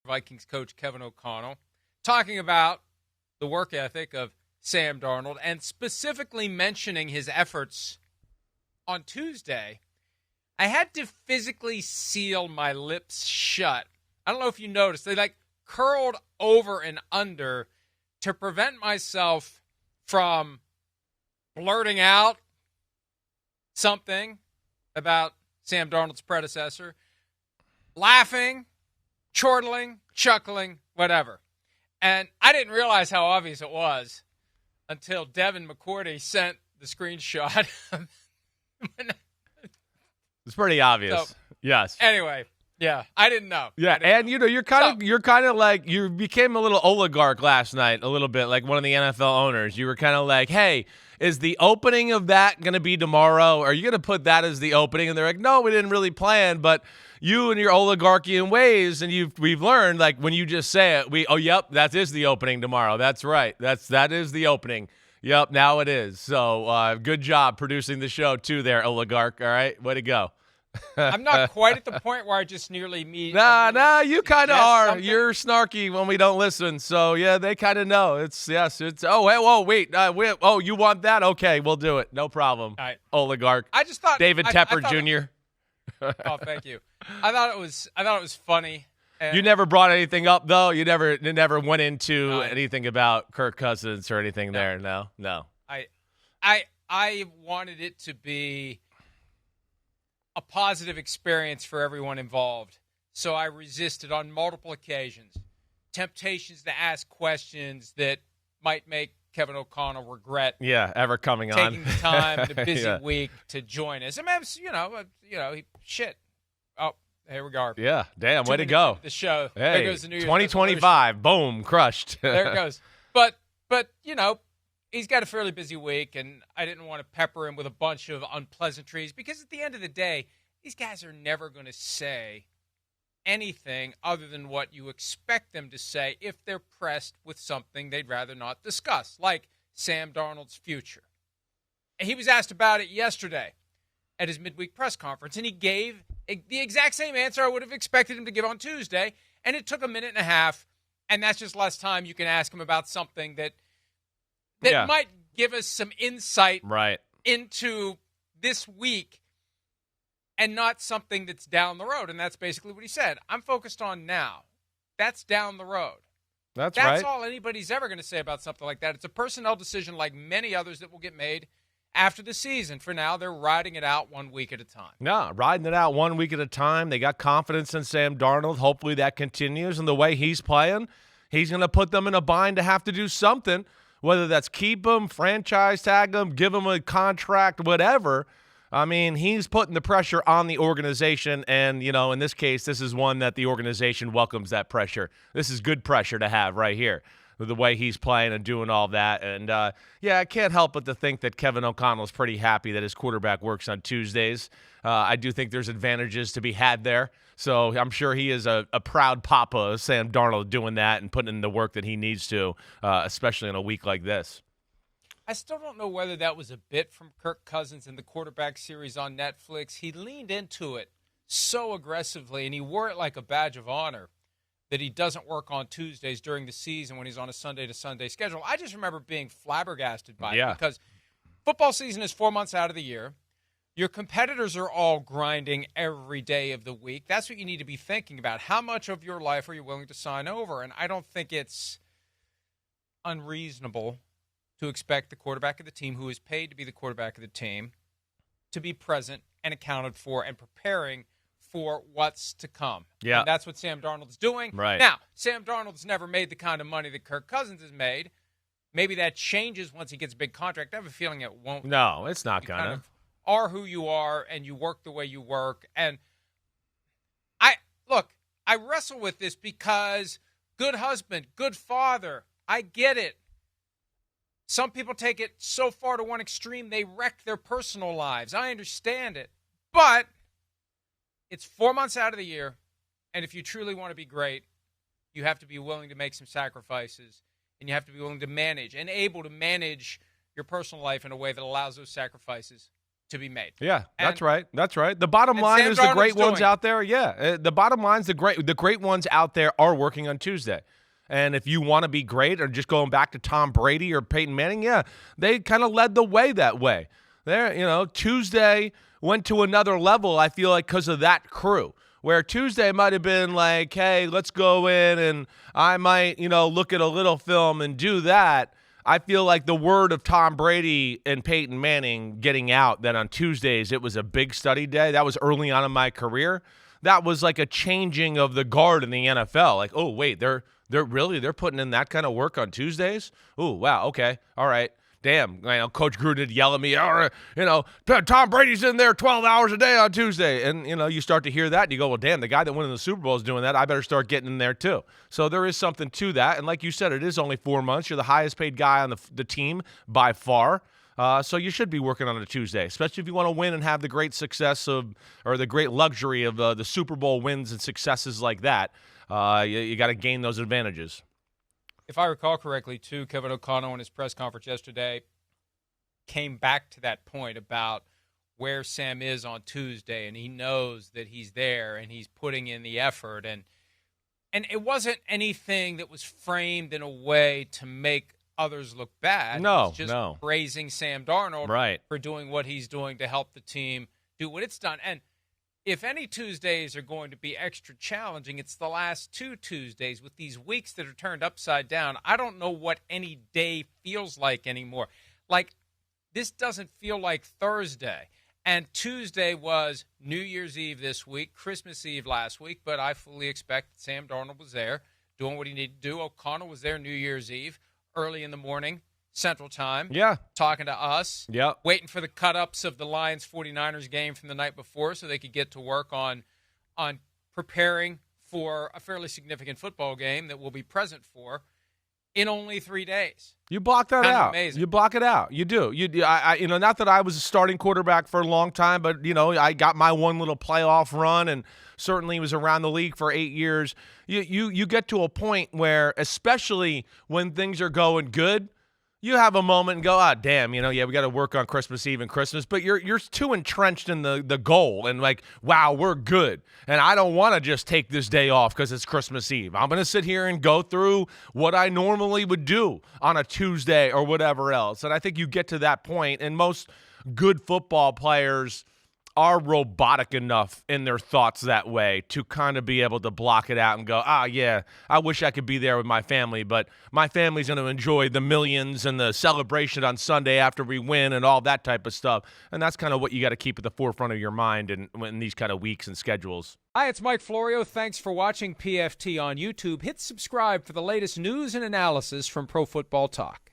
Vikings coach Kevin O'Connell, talking about the work ethic of Sam Darnold and specifically mentioning his efforts on Tuesday. I had to physically seal my lips shut. I don't know if you noticed. They curled over and under to prevent myself from blurting out something about Sam Darnold's predecessor, laughing, chortling, chuckling, whatever. And I didn't realize how obvious it was until Devin McCourty sent the screenshot. It's pretty obvious. So, yes. Anyway, yeah, I didn't know. Yeah, and you're kind of like you became a little oligarch last night, a little bit like one of the NFL owners. You were kind of like, "Hey, is the opening of that going to be tomorrow? Are you going to put that as the opening?" And they're like, "No, we didn't really plan, but you and your oligarchian ways, and we've learned like when you just say it, yep, that is the opening tomorrow. That's right. That is the opening. Yep, now it is. So good job producing the show too, there, oligarch. All right, way to go." I'm not quite at the point where I just nearly meet. Nah, you kind of are. Something. You're snarky when we don't listen. So yeah, they kind of know. It's. Oh, hey, whoa, wait. You want that? Okay, we'll do it. No problem. All right. Oligarch. I just thought David Tepper Jr. Oh, thank you. I thought it was funny. And you never brought anything up though. You never went into anything about Kirk Cousins or anything there. No. I wanted it to be a positive experience for everyone involved. So I resisted on multiple occasions. Temptations to ask questions that might make Kevin O'Connell regret ever coming on. Taking the time in a busy week to join us. I mean, shit. Oh, here we go. Yeah, damn, way to go. The show. Hey, there goes the New Year's 2025. Boom, crushed. There it goes. But he's got a fairly busy week, and I didn't want to pepper him with a bunch of unpleasantries because at the end of the day, these guys are never going to say anything other than what you expect them to say if they're pressed with something they'd rather not discuss, like Sam Darnold's future. And he was asked about it yesterday at his midweek press conference, and he gave the exact same answer I would have expected him to give on Tuesday, and it took a minute and a half, and that's just less time you can ask him about something that might give us some insight into this week and not something that's down the road. And that's basically what he said. I'm focused on now. That's down the road. That's right. That's all anybody's ever going to say about something like that. It's a personnel decision like many others that will get made after the season. For now, they're riding it out 1 week at a time. No, riding it out 1 week at a time. They got confidence in Sam Darnold. Hopefully that continues. And the way he's playing, he's going to put them in a bind to have to do something. Whether that's keep him, franchise tag him, give him a contract, whatever. I mean, he's putting the pressure on the organization. And, in this case, this is one that the organization welcomes that pressure. This is good pressure to have right here with the way he's playing and doing all that. And, I can't help but to think that Kevin O'Connell is pretty happy that his quarterback works on Tuesdays. I do think there's advantages to be had there. So I'm sure he is a proud papa of Sam Darnold doing that and putting in the work that he needs to, especially in a week like this. I still don't know whether that was a bit from Kirk Cousins in the quarterback series on Netflix. He leaned into it so aggressively, and he wore it like a badge of honor that he doesn't work on Tuesdays during the season when he's on a Sunday-to-Sunday schedule. I just remember being flabbergasted by it because football season is 4 months out of the year. Your competitors are all grinding every day of the week. That's what you need to be thinking about. How much of your life are you willing to sign over? And I don't think it's unreasonable to expect the quarterback of the team, who is paid to be the quarterback of the team, to be present and accounted for and preparing for what's to come. Yeah. And that's what Sam Darnold's doing. Right. Now, Sam Darnold's never made the kind of money that Kirk Cousins has made. Maybe that changes once he gets a big contract. I have a feeling it won't. No, it's not going to. Kind of are who you are, and you work the way you work. And I wrestle with this because good husband, good father, I get it. Some people take it so far to one extreme, they wreck their personal lives. I understand it. But it's 4 months out of the year, and if you truly want to be great, you have to be willing to make some sacrifices, and you have to be willing to manage and able to manage your personal life in a way that allows those sacrifices to be made. Yeah, that's right. That's right. The bottom line Sam is the Darnold's great ones doing out there. Yeah, the bottom line is the great ones out there are working on Tuesday. And if you want to be great, or just going back to Tom Brady or Peyton Manning, yeah, they kind of led the way that way. There, Tuesday went to another level, I feel like, because of that crew. Where Tuesday might have been like, hey, let's go in and I might, look at a little film and do that. I feel like the word of Tom Brady and Peyton Manning getting out that on Tuesdays it was a big study day. That was early on in my career. That was like a changing of the guard in the NFL. Like, oh, wait, they're putting in that kind of work on Tuesdays? Oh, wow, okay, all right. Damn, Coach Gruden would yell at me, Tom Brady's in there 12 hours a day on Tuesday. And, you start to hear that and you go, well, damn, the guy that won in the Super Bowl is doing that. I better start getting in there too. So there is something to that. And like you said, it is only 4 months. You're the highest paid guy on the team by far. So you should be working on a Tuesday, especially if you want to win and have the great success or the great luxury of the Super Bowl wins and successes like that. You got to gain those advantages. If I recall correctly, too, Kevin O'Connell in his press conference yesterday came back to that point about where Sam is on Tuesday, and he knows that he's there and he's putting in the effort. And it wasn't anything that was framed in a way to make others look bad. No, it's just praising Sam Darnold for doing what he's doing to help the team do what it's done. And if any Tuesdays are going to be extra challenging, it's the last 2 Tuesdays with these weeks that are turned upside down. I don't know what any day feels like anymore. Like, this doesn't feel like Thursday. And Tuesday was New Year's Eve this week, Christmas Eve last week, but I fully expect Sam Darnold was there doing what he needed to do. O'Connell was there New Year's Eve, early in the morning, Central Time. Yeah. Talking to us. Yeah. Waiting for the cut-ups of the Lions-49ers game from the night before so they could get to work on preparing for a fairly significant football game that we'll be present for in only 3 days. You block that out. Amazing. You block it out. You do. Not that I was a starting quarterback for a long time, but, I got my one little playoff run and certainly was around the league for 8 years. You get to a point where, especially when things are going good, you have a moment and go, damn, we got to work on Christmas Eve and Christmas, but you're too entrenched in the goal and like, wow, we're good. And I don't want to just take this day off because it's Christmas Eve. I'm going to sit here and go through what I normally would do on a Tuesday or whatever else. And I think you get to that point, and most good football players are robotic enough in their thoughts that way to kind of be able to block it out and go, yeah, I wish I could be there with my family, but my family's going to enjoy the millions and the celebration on Sunday after we win and all that type of stuff. And that's kind of what you got to keep at the forefront of your mind in these kind of weeks and schedules. Hi, it's Mike Florio. Thanks for watching PFT on YouTube. Hit subscribe for the latest news and analysis from Pro Football Talk.